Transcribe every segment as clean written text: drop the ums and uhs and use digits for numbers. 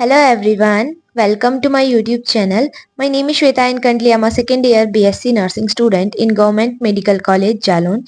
Hello everyone, welcome to my YouTube channel. My name is Shweta and currently I'm a second year BSc Nursing student in Government Medical College Jalaun.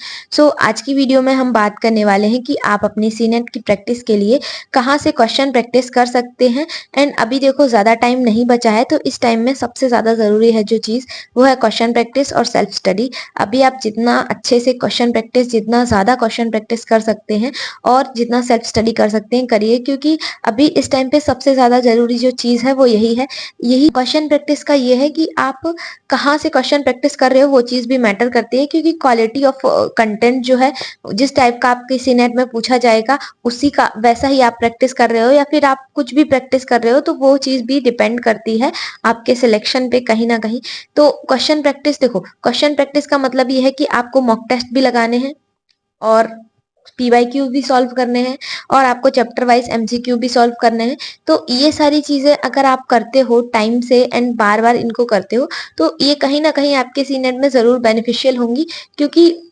आज की video में हम बात करने वाले हैं कि आप अपनी सीनेट की प्रैक्टिस के लिए कहाँ से क्वेश्चन प्रैक्टिस कर सकते हैं. एंड अभी देखो ज़्यादा टाइम नहीं बचा है, तो इस टाइम में सबसे ज़्यादा ज़रूरी है जो चीज़ वो है क्वेश्चन प्रैक्टिस और सेल्फ स्टडी. अभी आप जितना अच्छे से क्वेश्चन प्रैक्टिस, जितना ज़्यादा क्वेश्चन प्रैक्टिस कर सकते हैं और जितना सेल्फ स्टडी कर सकते हैं करिए, क्योंकि अभी इस टाइम पे सबसे ज़्यादा ज़रूरी जो चीज़ है वो यही है. यही क्वेश्चन प्रैक्टिस का ये है कि आप कहाँ से क्वेश्चन प्रैक्टिस कर रहे हो वो चीज़ भी मैटर करती है, क्योंकि क्वालिटी ऑफ कंटेंट जो है, जिस टाइप का आपके सीनेट में पूछा जाएगा उसी का वैसा ही आप प्रैक्टिस कर रहे हो या फिर आप कुछ भी प्रैक्टिस कर रहे हो, तो वो चीज़ भी डिपेंड करती है आपके सिलेक्शन पे कहीं ना कहीं. तो क्वेश्चन प्रैक्टिस देखो, क्वेश्चन प्रैक्टिस का मतलब ये है कि आपको मॉक टेस्ट भी लगाने हैं और पीवाईक्यू भी सॉल्व करने हैं और आपको चैप्टर वाइज एमसीक्यू भी सॉल्व करने हैं. तो ये सारी चीजें अगर आप करते हो टाइम से एंड बार बार इनको करते हो, तो ये कहीं ना कहीं आपके सीनेट में जरूर बेनिफिशियल होंगी. क्योंकि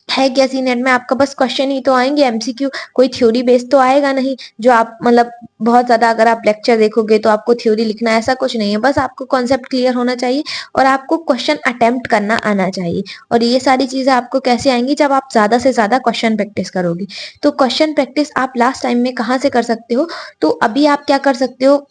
है क्या, सीनेट में आपका बस क्वेश्चन ही तो आएंगे एमसीक्यू, कोई थ्योरी बेस्ड तो आएगा नहीं. जो आप मतलब बहुत ज्यादा अगर आप लेक्चर देखोगे तो आपको थ्योरी लिखना है, ऐसा कुछ नहीं है. बस आपको कॉन्सेप्ट क्लियर होना चाहिए और आपको क्वेश्चन अटेम्प्ट करना आना चाहिए. और ये सारी चीजें आपको कैसे आएंगी, जब आप ज्यादा से ज्यादा क्वेश्चन प्रैक्टिस करोगे. तो क्वेश्चन प्रैक्टिस आप लास्ट टाइम में कहाँ से कर सकते हो, तो अभी आप क्या कर सकते हो,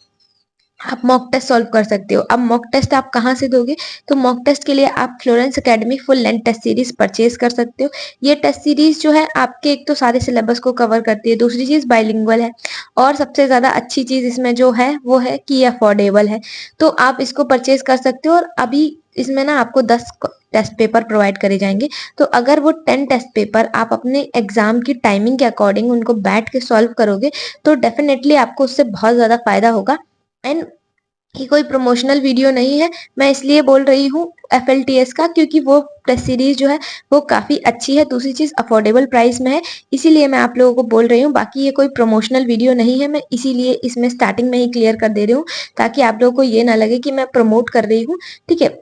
आप मॉक टेस्ट सॉल्व कर सकते हो. अब मॉक टेस्ट आप कहाँ से दोगे, तो मॉक टेस्ट के लिए आप Florence academy full length test series purchase कर सकते हो. ये टेस्ट सीरीज जो है आपके एक तो सारे सिलेबस को कवर करती है, दूसरी चीज बाइलिंगुअल है, और सबसे ज्यादा अच्छी चीज इसमें जो है वो है कि ये अफोर्डेबल है. तो आप इसको परचेज कर सकते हो. और अभी इसमें ना आपको 10 टेस्ट पेपर प्रोवाइड करे जाएंगे. तो अगर वो 10 टेस्ट पेपर आप अपने एग्जाम की टाइमिंग के अकॉर्डिंग उनको बैठ के सॉल्व करोगे, तो डेफिनेटली आपको उससे बहुत ज्यादा फायदा होगा. एंड ये कोई प्रमोशनल वीडियो नहीं है, मैं इसलिए बोल रही हूँ FLTS का, क्योंकि वो टेस्ट सीरीज जो है वो काफी अच्छी है. दूसरी चीज अफोर्डेबल प्राइस में है, इसीलिए मैं आप लोगों को बोल रही हूँ. बाकी ये कोई प्रमोशनल वीडियो नहीं है, मैं इसीलिए इसमें स्टार्टिंग में ही क्लियर कर दे रही हूँ ताकि आप लोगों को ये ना लगे कि मैं प्रमोट कर रही हूँ. ठीक है.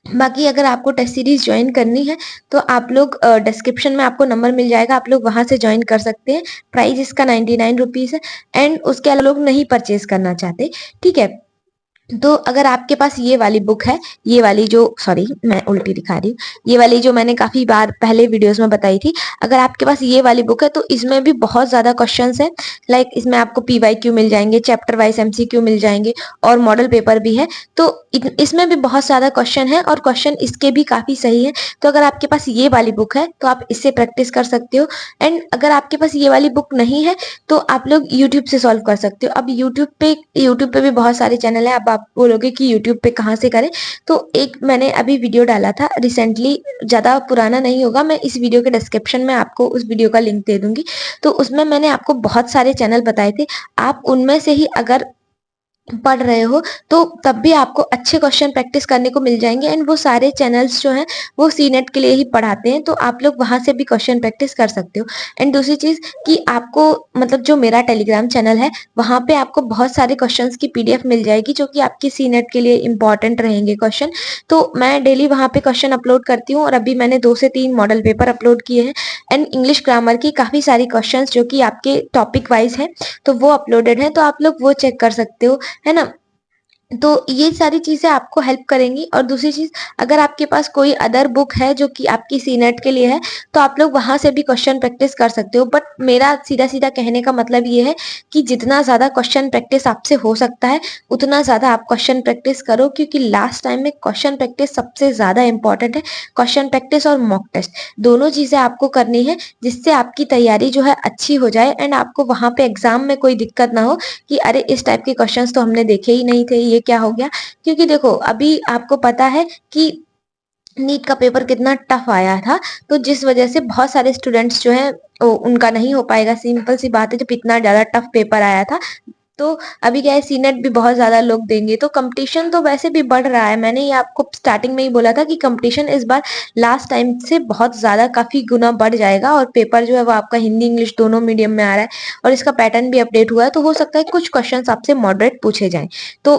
बाकी अगर आपको टेस्ट सीरीज ज्वाइन करनी है तो आप लोग डिस्क्रिप्शन में आपको नंबर मिल जाएगा, आप लोग वहां से ज्वाइन कर सकते हैं. प्राइस इसका 99 रुपीज है. एंड उसके अलावा लोग नहीं परचेज करना चाहते. ठीक है. तो अगर आपके पास ये वाली बुक है, ये वाली जो, सॉरी मैं उल्टी दिखा रही हूँ, ये वाली जो मैंने काफी बार पहले वीडियोस में बताई थी, अगर आपके पास ये वाली बुक है तो इसमें भी बहुत ज्यादा क्वेश्चंस है. लाइक इसमें आपको पीवाईक्यू मिल जाएंगे, चैप्टर वाइज एमसीक्यू मिल जाएंगे और मॉडल पेपर भी है. तो इसमें भी बहुत ज्यादा क्वेश्चन है और क्वेश्चन इसके भी काफी सही है. तो अगर आपके पास ये वाली बुक है तो आप इससे प्रैक्टिस कर सकते हो. एंड अगर आपके पास ये वाली बुक नहीं है तो आप लोग यूट्यूब से सॉल्व कर सकते हो. अब यूट्यूब पे भी बहुत सारे चैनल है. अब आप बोलोगे कि यूट्यूब पे कहाँ से करें, तो एक मैंने अभी वीडियो डाला था रिसेंटली, ज्यादा पुराना नहीं होगा, मैं इस वीडियो के डिस्क्रिप्शन में आपको उस वीडियो का लिंक दे दूंगी. तो उसमें मैंने आपको बहुत सारे चैनल बताए थे. आप उनमें से ही अगर पढ़ रहे हो तो तब भी आपको अच्छे क्वेश्चन प्रैक्टिस करने को मिल जाएंगे. एंड वो सारे चैनल्स जो हैं वो सीनेट के लिए ही पढ़ाते हैं, तो आप लोग वहां से भी क्वेश्चन प्रैक्टिस कर सकते हो. एंड दूसरी चीज कि आपको मतलब जो मेरा टेलीग्राम चैनल है वहां पे आपको बहुत सारे क्वेश्चंस की PDF मिल जाएगी, जो कि आपकी सीनेट के लिए इंपॉर्टेंट रहेंगे क्वेश्चन. तो मैं डेली वहां पे क्वेश्चन अपलोड करती हूँ और अभी मैंने 2 से 3 मॉडल पेपर अपलोड किए हैं. एंड इंग्लिश ग्रामर की काफी सारी क्वेश्चन जो कि आपके टॉपिक वाइज है तो वो अपलोडेड है, तो आप लोग वो चेक कर सकते हो, है ना. तो ये सारी चीजें आपको हेल्प करेंगी. और दूसरी चीज, अगर आपके पास कोई अदर बुक है जो कि आपकी सीनेट के लिए है तो आप लोग वहां से भी क्वेश्चन प्रैक्टिस कर सकते हो. बट मेरा सीधा सीधा कहने का मतलब ये है कि जितना ज्यादा क्वेश्चन प्रैक्टिस आपसे हो सकता है उतना ज्यादा आप क्वेश्चन प्रैक्टिस करो, क्योंकि लास्ट टाइम में क्वेश्चन प्रैक्टिस सबसे ज्यादा इंपॉर्टेंट है. क्वेश्चन प्रैक्टिस और मॉक टेस्ट दोनों चीजें आपको करनी है, जिससे आपकी तैयारी जो है अच्छी हो जाए एंड आपको वहां पे एग्जाम में कोई दिक्कत ना हो कि अरे इस टाइप के क्वेश्चंस तो हमने देखे ही नहीं थे, ये क्या हो गया. क्योंकि देखो अभी आपको पता है कि नीट का पेपर कितना टफ आया था, तो जिस वजह से बहुत सारे स्टूडेंट्स जो हैं उनका नहीं हो पाएगा. सिंपल सी बात है, जब इतना ज्यादा टफ पेपर आया था. तो अभी क्या है, सीनेट भी बहुत ज्यादा लोग देंगे, तो कंपटीशन तो वैसे भी बढ़ रहा है. मैंने ये आपको स्टार्टिंग में ही बोला था कि कंपटीशन इस बार लास्ट टाइम से बहुत ज्यादा काफी गुना बढ़ जाएगा. और पेपर जो है वो आपका हिंदी इंग्लिश दोनों मीडियम में आ रहा है और इसका पैटर्न भी अपडेट हुआ है, तो हो सकता है कुछ क्वेश्चन आपसे मॉडरेट पूछे जाएं. तो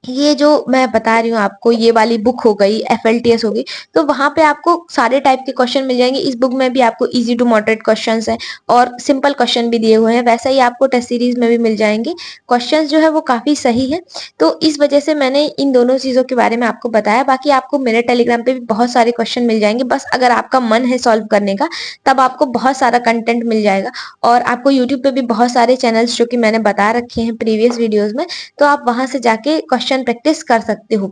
ये जो मैं बता रही हूँ आपको, ये वाली बुक हो गई, एफएलटीएस हो गई, तो वहां पे आपको सारे टाइप के क्वेश्चन मिल जाएंगे। इस बुक में भी आपको इजी टू मॉडरेट क्वेश्चंस हैं और सिंपल क्वेश्चन भी दिए हुए हैं, वैसा ही आपको टेस्ट सीरीज में भी मिल जाएंगे। क्वेश्चंस जो है वो काफी सही है, तो इस वजह से मैंने इन दोनों चीजों के बारे में आपको बताया। बाकी आपको मेरे टेलीग्राम पे भी बहुत सारे क्वेश्चन मिल जाएंगे, बस अगर आपका मन है सॉल्व करने का तब आपको बहुत सारा कंटेंट मिल जाएगा। और आपको यूट्यूब पे भी बहुत सारे चैनल्स जो कि मैंने बता रखे हैं प्रीवियस वीडियोज में, तो आप वहां से जाके क्वेश्चन प्रैक्टिस कर सकते हो।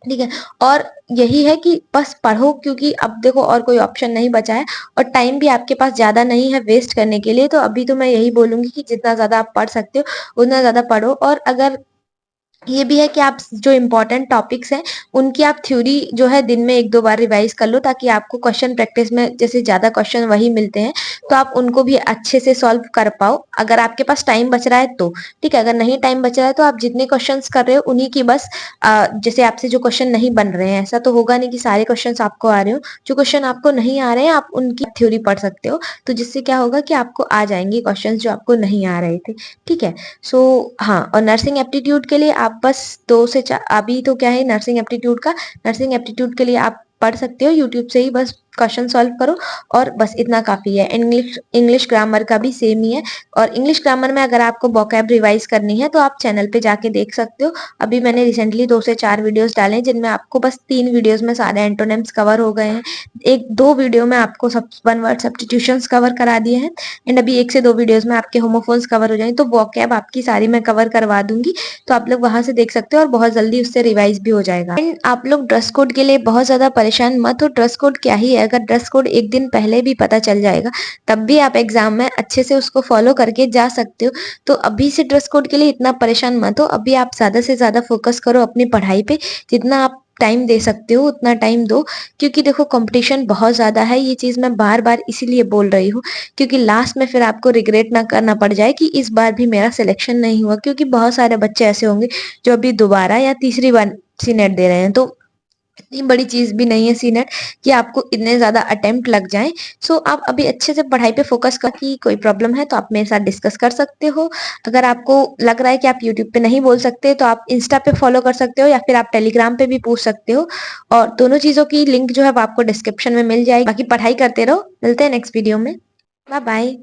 ठीक है, और यही है कि बस पढ़ो, क्योंकि अब देखो और कोई ऑप्शन नहीं बचा है और टाइम भी आपके पास ज्यादा नहीं है वेस्ट करने के लिए। तो अभी तो मैं यही बोलूंगी कि जितना ज्यादा आप पढ़ सकते हो उतना ज्यादा पढ़ो। और अगर ये भी है कि आप जो इम्पोर्टेंट टॉपिक्स हैं उनकी आप थ्योरी जो है दिन में एक दो बार रिवाइज कर लो, ताकि आपको क्वेश्चन प्रैक्टिस में जैसे ज्यादा क्वेश्चन वही मिलते हैं तो आप उनको भी अच्छे से सॉल्व कर पाओ, अगर आपके पास टाइम बच रहा है तो। ठीक है, अगर नहीं टाइम बच रहा है तो आप जितने क्वेश्चंस कर रहे हो उन्हीं की बस जैसे आपसे जो क्वेश्चन नहीं बन रहे हैं, ऐसा तो होगा नहीं कि सारे क्वेश्चंस आपको आ रहे हो, जो क्वेश्चन आपको नहीं आ रहे हैं आप उनकी थ्योरी पढ़ सकते हो, तो जिससे क्या होगा कि आपको आ जाएंगे क्वेश्चन जो आपको नहीं आ रहे थे। ठीक है, सो हाँ, और नर्सिंग एप्टीट्यूड के लिए आप बस 2 से 4, अभी तो क्या है नर्सिंग एप्टीट्यूड के लिए आप पढ़ सकते हो यूट्यूब से ही, बस क्वेश्चन सॉल्व करो और बस इतना काफी है। इंग्लिश इंग्लिश ग्रामर का भी सेम ही है, और इंग्लिश ग्रामर में अगर आपको वोकैब रिवाइज करनी है तो आप चैनल पे जाके देख सकते हो। अभी मैंने रिसेंटली 2 से 4 वीडियोस डाले हैं, जिनमें आपको बस 3 वीडियोस में सारे एंटोनिम्स कवर हो गए हैं, एक दो वीडियो में आपको सब वन वर्ड सब्स्टिट्यूशंस कवर करा दिए हैं, एंड अभी 1 से 2 वीडियोस में आपके होमोफोन्स कवर हो जाएंगे। तो वोकैब आपकी सारी मैं कवर करवा दूंगी, तो आप लोग वहां से देख सकते हो और बहुत जल्दी उससे रिवाइज भी हो जाएगा। एंड आप लोग ड्रेस कोड के लिए बहुत ज्यादा परेशान मत हो, ड्रेस कोड क्या ही है, अगर ड्रेस कोड एक दिन पहले भी पता चल जाएगा तब भी आप एग्जाम में अच्छे से उसको फॉलो करके जा सकते हो। तो अभी से ड्रेस कोड के लिए इतना परेशान मत हो, अभी आप ज्यादा से ज्यादा फोकस करो अपनी पढ़ाई पे, जितना आप टाइम दे सकते हो उतना टाइम दो, क्योंकि देखो कंपटीशन बहुत ज्यादा है। ये चीज मैं बार बार इसीलिए बोल रही हूँ, क्योंकि लास्ट में फिर आपको रिग्रेट ना करना पड़ जाए कि इस बार भी मेरा सिलेक्शन नहीं हुआ, क्योंकि बहुत सारे बच्चे ऐसे होंगे जो अभी दोबारा या तीसरी बार सी नेट दे रहे हैं। तो इतनी बड़ी चीज भी नहीं है सी नेट कि आपको इतने ज्यादा अटेम्प्ट लग जाएं। सो आप अभी अच्छे से पढ़ाई पे फोकस कर, कि कोई प्रॉब्लम है तो आप मेरे साथ डिस्कस कर सकते हो। अगर आपको लग रहा है कि आप यूट्यूब पे नहीं बोल सकते तो आप इंस्टा पे फॉलो कर सकते हो, या फिर आप टेलीग्राम पे भी पूछ सकते हो, और दोनों चीजों की लिंक जो है वो आपको डिस्क्रिप्शन में मिल जाएगी। बाकी पढ़ाई करते रहो, मिलते हैं नेक्स्ट वीडियो में। Bye bye.